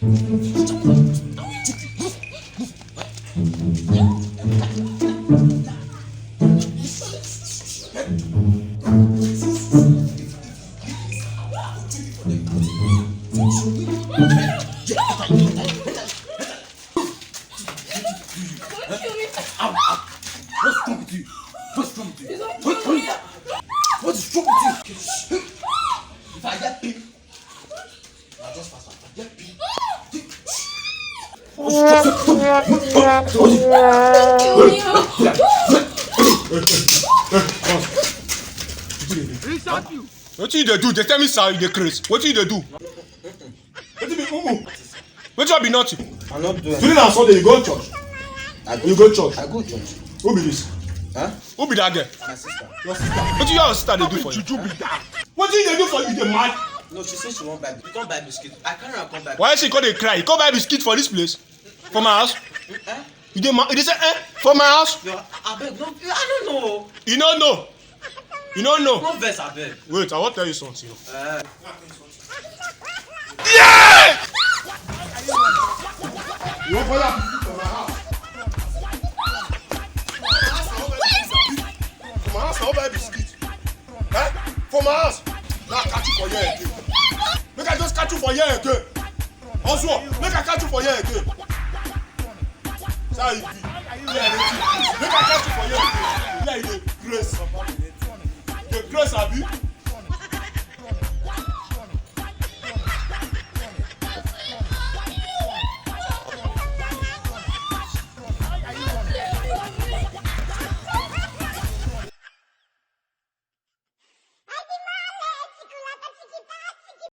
What's wrong with you? What's wrong with you? What is wrong with you? If I get paid, I'll just pass. If I get paid. What you dey do? They tell me sir, you dey craze. What you dey do? What you be mumu? What you be nothing? I'm not doing Today na Sunday, you go church. You go church. I go church. Who be this? Huh? Who be that girl? My sister. Your sister. What you your sister dey do for you? What you dey do for you? You dey mad? No, she said she won't buy. You can't buy biscuit. I carry her come back. Why she come dey cry? You come buy biscuit for this place? For my house? Eh? You dey mad? You dey say for my house? Yo, I beg. No, I don't know. You no know. You no know. No verse, I beg. Wait, I wan tell you something. Yeah! You wan follow biscuit for my house? For my house, I wan buy biscuit. Eh? For my house. Now I catch you for here again. Make I just catch you for here again. Also, make I catch you for here again. That's how you be. Make I catch you for here again. Like the grace. The grace, abi.